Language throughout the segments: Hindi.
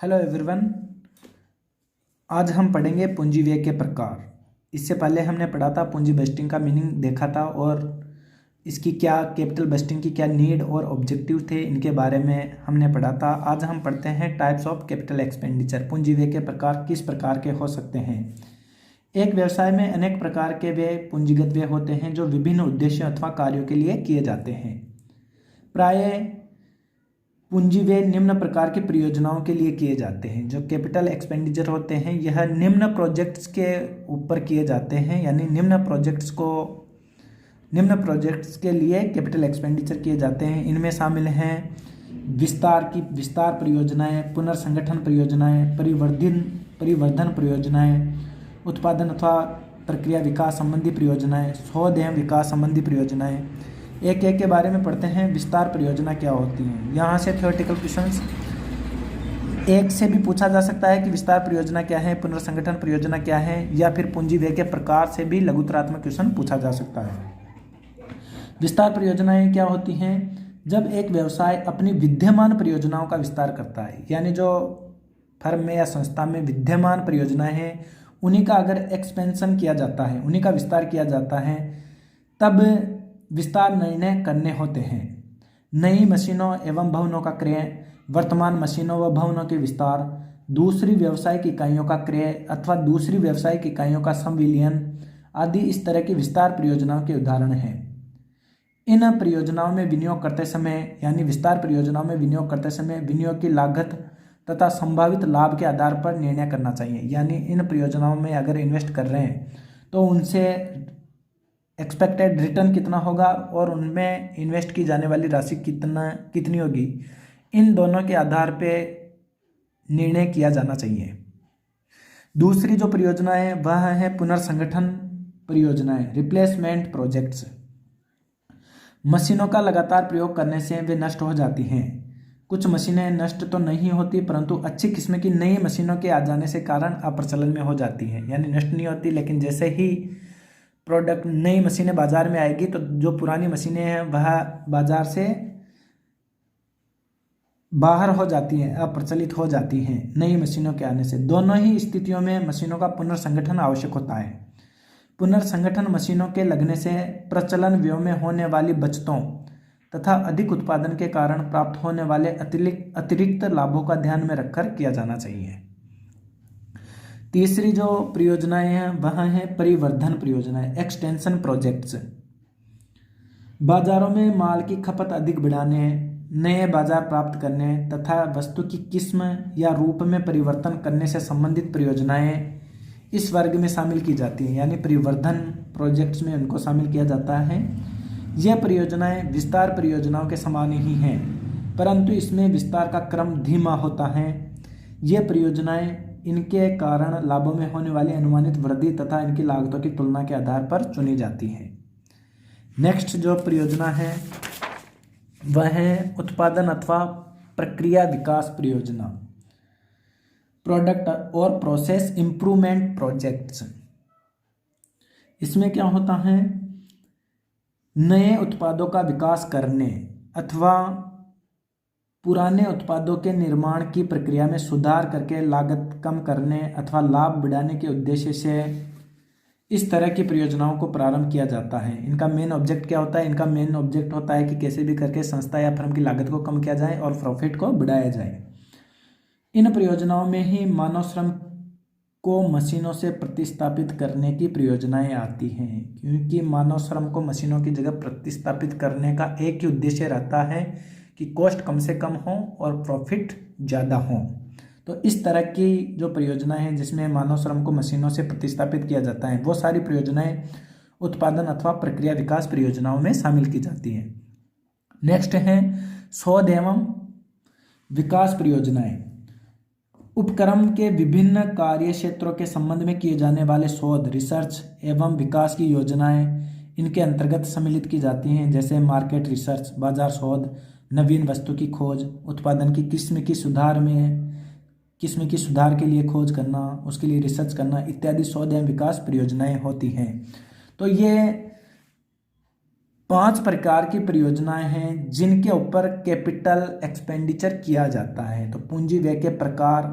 Hello everyone. आज हम पढ़ेंगे पूंजी व्यय के प्रकार। इससे पहले हमने पढ़ा था पूंजी बजटिंग का मीनिंग देखा था और इसकी क्या कैपिटल बजटिंग की क्या नीड और ऑब्जेक्टिव थे इनके बारे में हमने पढ़ा था। आज हम पढ़ते हैं टाइप्स ऑफ कैपिटल एक्सपेंडिचर। पूंजी व्यय के प्रकार किस प्रकार के हो सकते हैं। एक व्यवसाय में अनेक प्रकार के व्यय पूंजीगत व्यय होते हैं जो विभिन्न उद्देश्यों अथवा कार्यों के लिए किए जाते हैं। प्रायः पूंजी व्यय निम्न प्रकार की परियोजनाओं के लिए किए जाते हैं। जो कैपिटल एक्सपेंडिचर होते हैं यह निम्न प्रोजेक्ट्स के ऊपर किए जाते हैं, यानी निम्न प्रोजेक्ट्स के लिए कैपिटल एक्सपेंडिचर किए जाते हैं। इनमें शामिल हैं विस्तार परियोजनाएं, पुनर्संगठन परियोजनाएं, परिवर्धन परियोजनाएं, उत्पादन अथवा प्रक्रिया विकास संबंधी परियोजनाएं, शोध एवं विकास संबंधी परियोजनाएं। एक एक के बारे में पढ़ते हैं। विस्तार परियोजना क्या होती है। यहाँ से थ्योरेटिकल क्वेश्चंस एक से भी पूछा जा सकता है कि विस्तार परियोजना क्या है, पुनर्संगठन परियोजना क्या है, या फिर पूंजी व्यय के प्रकार से भी लघुतरात्मक क्वेश्चन पूछा जा सकता है। विस्तार परियोजनाएं क्या होती हैं। जब एक व्यवसाय अपनी विद्यमान परियोजनाओं का विस्तार करता है, यानी जो फर्म में या संस्था में विद्यमान परियोजनाएं हैं उन्हीं का अगर एक्सपेंशन किया जाता है, उन्हीं का विस्तार किया जाता है, तब विस्तार निर्णय करने होते हैं। नई मशीनों एवं भवनों का क्रय, वर्तमान मशीनों व भवनों के विस्तार, दूसरी व्यावसायिक इकाइयों का क्रय अथवा दूसरी व्यावसायिक इकाइयों का संविलियन आदि इस तरह की विस्तार परियोजनाओं के उदाहरण हैं। इन परियोजनाओं में विनियोग करते समय, यानी विस्तार परियोजनाओं में विनियोग करते समय विनियोग की लागत तथा संभावित लाभ के आधार पर निर्णय करना चाहिए। यानी इन परियोजनाओं में अगर इन्वेस्ट कर रहे हैं तो उनसे एक्सपेक्टेड रिटर्न कितना होगा और उनमें इन्वेस्ट की जाने वाली राशि कितनी होगी, इन दोनों के आधार पे निर्णय किया जाना चाहिए। दूसरी जो परियोजना है वह है पुनर्संगठन परियोजनाएं, रिप्लेसमेंट प्रोजेक्ट्स। मशीनों का लगातार प्रयोग करने से वे नष्ट हो जाती हैं। कुछ मशीनें नष्ट तो नहीं होती परंतु अच्छी किस्म की नई मशीनों के आ जाने से कारण अप्रचलन में हो जाती हैं। यानी नष्ट नहीं होती, लेकिन जैसे ही प्रोडक्ट नई मशीनें बाजार में आएगी तो जो पुरानी मशीनें हैं वह बाजार से बाहर हो जाती हैं, अप्रचलित हो जाती हैं नई मशीनों के आने से। दोनों ही स्थितियों में मशीनों का पुनर्संगठन आवश्यक होता है। पुनर्संगठन मशीनों के लगने से प्रचलन व्यय में होने वाली बचतों तथा अधिक उत्पादन के कारण प्राप्त होने वाले अतिरिक्त लाभों का ध्यान में रखकर किया जाना चाहिए। तीसरी जो परियोजनाएं हैं वह है परिवर्धन परियोजनाएं, एक्सटेंशन प्रोजेक्ट्स। बाजारों में माल की खपत अधिक बढ़ाने, नए बाजार प्राप्त करने तथा वस्तु की किस्म या रूप में परिवर्तन करने से संबंधित परियोजनाएं इस वर्ग में शामिल की जाती हैं। यानी परिवर्धन प्रोजेक्ट्स में उनको शामिल किया जाता है। यह परियोजनाएं विस्तार परियोजनाओं के समान ही हैं, परंतु इसमें विस्तार का क्रम धीमा होता है। यह परियोजनाएं इनके कारण लाभों में होने वाली अनुमानित वृद्धि तथा इनकी लागतों की तुलना के आधार पर चुनी जाती है। नेक्स्ट जो परियोजना है वह है उत्पादन अथवा प्रक्रिया विकास परियोजना, प्रोडक्ट और प्रोसेस इंप्रूवमेंट प्रोजेक्ट्स। इसमें क्या होता है, नए उत्पादों का विकास करने अथवा पुराने उत्पादों के निर्माण की प्रक्रिया में सुधार करके लागत कम करने अथवा लाभ बढ़ाने के उद्देश्य से इस तरह की परियोजनाओं को प्रारंभ किया जाता है। इनका मेन ऑब्जेक्ट क्या होता है। इनका मेन ऑब्जेक्ट होता है कि कैसे भी करके संस्था या फर्म की लागत को कम किया जाए और प्रॉफिट को बढ़ाया जाए। इन परियोजनाओं में ही मानव श्रम को मशीनों से प्रतिस्थापित करने की परियोजनाएं आती हैं, क्योंकि मानव श्रम को मशीनों की जगह प्रतिस्थापित करने का एक ही उद्देश्य रहता है कि कॉस्ट कम से कम हो और प्रॉफिट ज़्यादा हो। तो इस तरह की जो परियोजनाएं हैं जिसमें मानव श्रम को मशीनों से प्रतिस्थापित किया जाता है, वो सारी परियोजनाएं उत्पादन अथवा प्रक्रिया विकास परियोजनाओं में शामिल की जाती हैं। नेक्स्ट है शोध एवं विकास परियोजनाएं। उपक्रम के विभिन्न कार्य क्षेत्रों के संबंध में किए जाने वाले शोध, रिसर्च एवं विकास की योजनाएं इनके अंतर्गत सम्मिलित की जाती हैं। जैसे मार्केट रिसर्च, बाजार शोध, नवीन वस्तु की खोज, उत्पादन की किस्म की सुधार के लिए खोज करना, उसके लिए रिसर्च करना इत्यादि शोध एवं विकास परियोजनाएं होती हैं। तो ये 5 प्रकार की परियोजनाएं हैं जिनके ऊपर कैपिटल एक्सपेंडिचर किया जाता है। तो पूंजी व्यय के प्रकार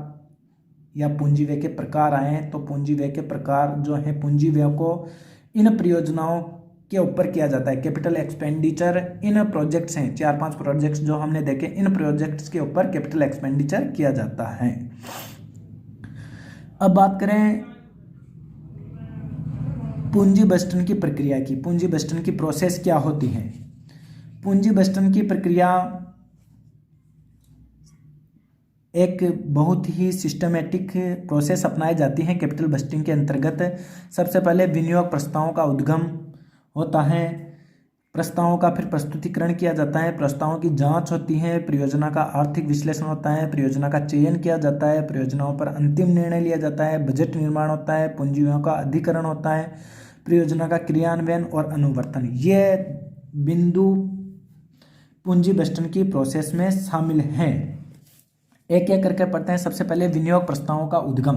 या पूंजी व्यय के प्रकार आए हैं, तो पूंजी व्यय के प्रकार जो है पूंजी व्यय को इन परियोजनाओं के ऊपर किया जाता है। कैपिटल एक्सपेंडिचर इन प्रोजेक्ट्स हैं, 4-5 प्रोजेक्ट्स जो हमने देखे, इन प्रोजेक्ट्स के ऊपर कैपिटल एक्सपेंडिचर किया जाता है। अब बात करें पूंजी बजटन की प्रक्रिया की। पूंजी बजटन की प्रोसेस क्या होती है? पूंजी बजटन की प्रक्रिया एक बहुत ही सिस्टमेटिक प्रोसेस अपनाई जाती है कैपिटल बजटिंग के अंतर्गत। सबसे पहले विनियोग प्रस्तावों का उद्गम होता है, प्रस्तावों का फिर प्रस्तुतिकरण किया जाता है, प्रस्तावों की जांच होती है, परियोजना का आर्थिक विश्लेषण होता है, परियोजना का चयन किया जाता है, परियोजनाओं पर अंतिम निर्णय लिया जाता है, बजट निर्माण होता है, पूंजियों का अधिकरण होता है, परियोजना का क्रियान्वयन और अनुवर्तन। ये बिंदु पूंजी बजटन की प्रोसेस में शामिल हैं। एक एक करके पढ़ते हैं। सबसे पहले विनियोग प्रस्तावों का उद्गम।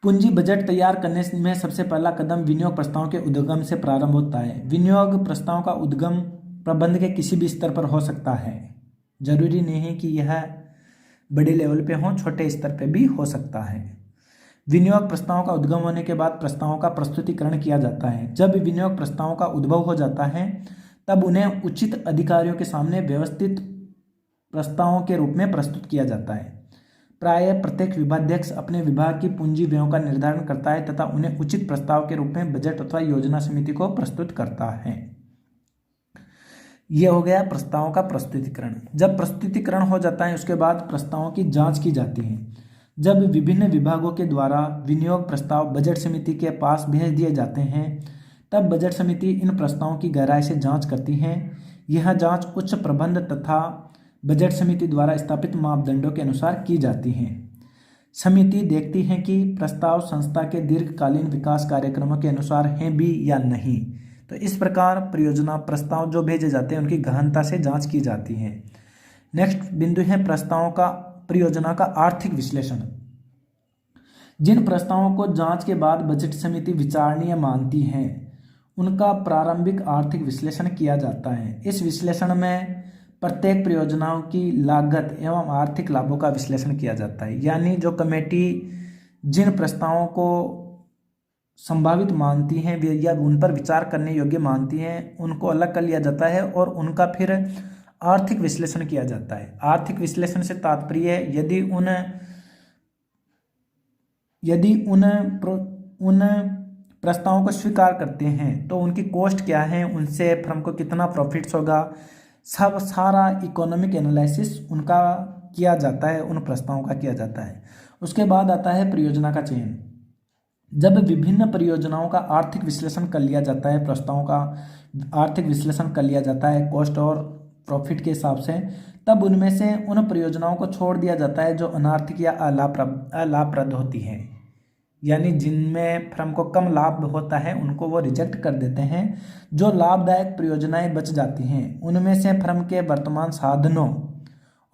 पूंजी बजट तैयार करने में सबसे पहला कदम विनियोग प्रस्तावों के उद्गम से प्रारंभ होता है। विनियोग प्रस्तावों का उद्गम प्रबंध के किसी भी स्तर पर हो सकता है, जरूरी नहीं है कि यह बड़े लेवल पे हो, छोटे स्तर पे भी हो सकता है। विनियोग प्रस्तावों का उद्गम होने के बाद प्रस्तावों का प्रस्तुतिकरण किया जाता है। जब विनियोग प्रस्तावों का उद्भव हो जाता है तब उन्हें उचित अधिकारियों के सामने व्यवस्थित प्रस्तावों के रूप में प्रस्तुत किया जाता है। प्रायः प्रत्येक विभागाध्यक्ष अपने विभाग की पूंजी व्ययों का निर्धारण करता है तथा उन्हें उचित प्रस्ताव के रूप में बजट अथवा योजना समिति को प्रस्तुत करता है। यह हो गया प्रस्तावों का प्रस्तुतिकरण। जब प्रस्तुतिकरण हो जाता है उसके बाद प्रस्तावों की जांच की जाती है। जब विभिन्न विभागों के द्वारा विनियोग प्रस्ताव बजट समिति के पास भेज दिए जाते हैं तब बजट समिति इन प्रस्तावों की गहराई से जांच करती है। यह जांच उच्च प्रबंध तथा बजट समिति द्वारा स्थापित मापदंडों के अनुसार की जाती है। समिति देखती है कि प्रस्ताव संस्था के दीर्घकालीन विकास कार्यक्रमों के अनुसार हैं भी या नहीं। तो इस प्रकार परियोजना प्रस्ताव जो भेजे जाते हैं उनकी गहनता से जांच की जाती है। नेक्स्ट बिंदु है प्रस्तावों का परियोजना का आर्थिक विश्लेषण। जिन प्रस्तावों को जांच के बाद बजट समिति विचारणीय मानती है उनका प्रारंभिक आर्थिक विश्लेषण किया जाता है। इस विश्लेषण में प्रत्येक परियोजनाओं की लागत एवं आर्थिक लाभों का विश्लेषण किया जाता है। यानी जो कमेटी जिन प्रस्तावों को संभावित मानती हैं या उन पर विचार करने योग्य मानती हैं उनको अलग कर लिया जाता है और उनका फिर आर्थिक विश्लेषण किया जाता है। आर्थिक विश्लेषण से तात्पर्य यदि उन प्रस्तावों को स्वीकार करते हैं तो उनकी कॉस्ट क्या है, उनसे फर्म को कितना प्रॉफिट्स होगा, सब सारा इकोनॉमिक एनालिसिस उनका किया जाता है, उन प्रस्तावों का किया जाता है। उसके बाद आता है परियोजना का चयन। जब विभिन्न परियोजनाओं का आर्थिक विश्लेषण कर लिया जाता है, प्रस्तावों का आर्थिक विश्लेषण कर लिया जाता है कॉस्ट और प्रॉफिट के हिसाब से, तब उनमें से उन परियोजनाओं को छोड़ दिया जाता है जो अनार्थिक या अलाभप्रद होती हैं। यानी जिनमें फर्म को कम लाभ होता है उनको वो रिजेक्ट कर देते हैं। जो लाभदायक परियोजनाएं बच जाती हैं उनमें से फर्म के वर्तमान साधनों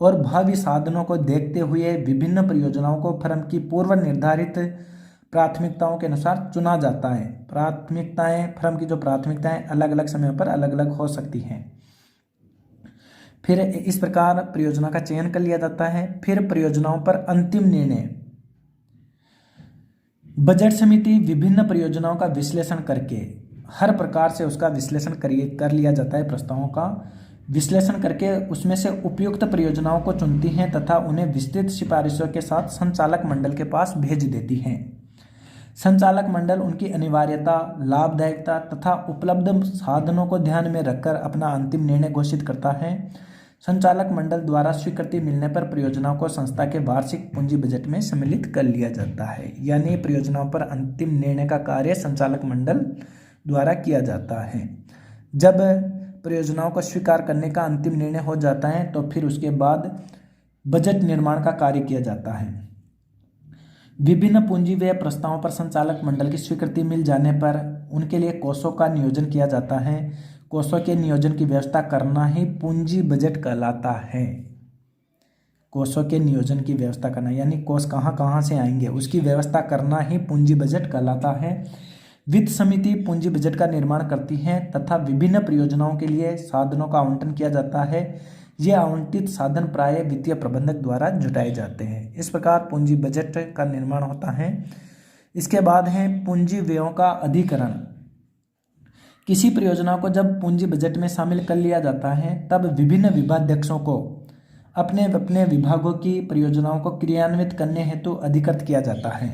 और भावी साधनों को देखते हुए विभिन्न परियोजनाओं को फर्म की पूर्व निर्धारित प्राथमिकताओं के अनुसार चुना जाता है। प्राथमिकताएं, फर्म की जो प्राथमिकताएं अलग अलग समय पर अलग अलग हो सकती हैं। फिर इस प्रकार परियोजना का चयन कर लिया जाता है। फिर परियोजनाओं पर अंतिम निर्णय। बजट समिति विभिन्न परियोजनाओं का विश्लेषण करके हर प्रकार से उसका विश्लेषण कर लिया जाता है। प्रस्तावों का विश्लेषण करके उसमें से उपयुक्त परियोजनाओं को चुनती हैं तथा उन्हें विस्तृत सिफारिशों के साथ संचालक मंडल के पास भेज देती हैं। संचालक मंडल उनकी अनिवार्यता, लाभदायकता तथा उपलब्ध साधनों को ध्यान में रखकर अपना अंतिम निर्णय घोषित करता है। संचालक मंडल द्वारा स्वीकृति मिलने पर परियोजनाओं को संस्था के वार्षिक पूंजी बजट में सम्मिलित कर लिया जाता है। यानी परियोजनाओं पर अंतिम निर्णय का कार्य संचालक मंडल द्वारा किया जाता है। जब परियोजनाओं को स्वीकार करने का अंतिम निर्णय हो जाता है तो फिर उसके बाद बजट निर्माण का कार्य किया जाता है। विभिन्न पूंजी व्यय प्रस्तावों पर संचालक मंडल की स्वीकृति मिल जाने पर उनके लिए कोषों का नियोजन किया जाता है। कोषों के नियोजन की व्यवस्था करना ही पूंजी बजट कहलाता है। कोषों के नियोजन की व्यवस्था करना यानी कोष कहाँ कहाँ से आएंगे उसकी व्यवस्था करना ही पूंजी बजट कहलाता है। वित्त समिति पूंजी बजट का निर्माण करती है तथा विभिन्न परियोजनाओं के लिए साधनों का आवंटन किया जाता है। ये आवंटित साधन प्राय वित्तीय प्रबंधक द्वारा जुटाए जाते हैं। इस प्रकार पूंजी बजट का निर्माण होता है। इसके बाद है पूंजी व्ययों का अधिकरण। किसी परियोजना को जब पूंजी बजट में शामिल कर लिया जाता है तब विभिन्न विभागाध्यक्षों को अपने अपने विभागों की परियोजनाओं को क्रियान्वित करने हेतु अधिकृत किया जाता है।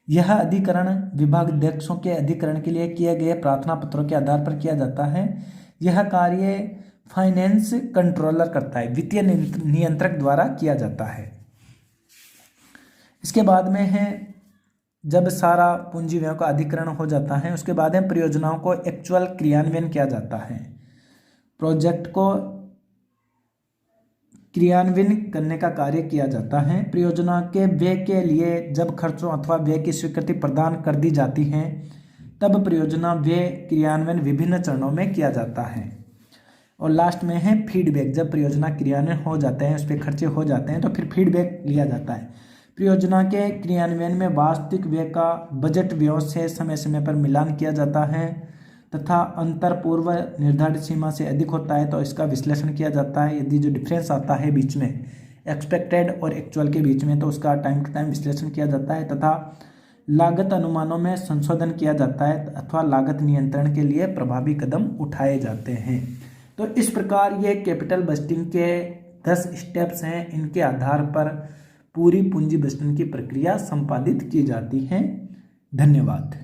यह अधिकरण विभागाध्यक्षों के अधिकरण के लिए किए गए प्रार्थना पत्रों के आधार पर किया जाता है। यह कार्य फाइनेंस कंट्रोलर करता है, वित्तीय नियंत्रक द्वारा किया जाता है। इसके बाद में है जब सारा पूंजी व्ययों का अधिकरण हो जाता है उसके बाद में परियोजनाओं को एक्चुअल क्रियान्वयन किया जाता है। प्रोजेक्ट को क्रियान्वयन करने का कार्य किया जाता है। परियोजना के व्यय के लिए जब खर्चों अथवा व्यय की स्वीकृति प्रदान कर दी जाती है तब परियोजना व्यय क्रियान्वयन विभिन्न चरणों में किया जाता है। और लास्ट में है फीडबैक। जब परियोजना क्रियान्वयन हो जाते हैं, उस पर खर्चे हो जाते हैं तो फिर फीडबैक लिया जाता है। परियोजना के क्रियान्वयन में वास्तविक व्यय का बजट व्ययों से समय समय पर मिलान किया जाता है तथा अंतर पूर्व निर्धारित सीमा से अधिक होता है तो इसका विश्लेषण किया जाता है। यदि जो डिफरेंस आता है बीच में एक्सपेक्टेड और एक्चुअल के बीच में तो उसका टाइम टू टाइम विश्लेषण किया जाता है तथा लागत अनुमानों में संशोधन किया जाता है अथवा लागत नियंत्रण के लिए प्रभावी कदम उठाए जाते हैं। तो इस प्रकार ये कैपिटल बजटिंग के 10 स्टेप्स हैं। इनके आधार पर पूरी पूंजी बजटिंग की प्रक्रिया संपादित की जाती है। धन्यवाद।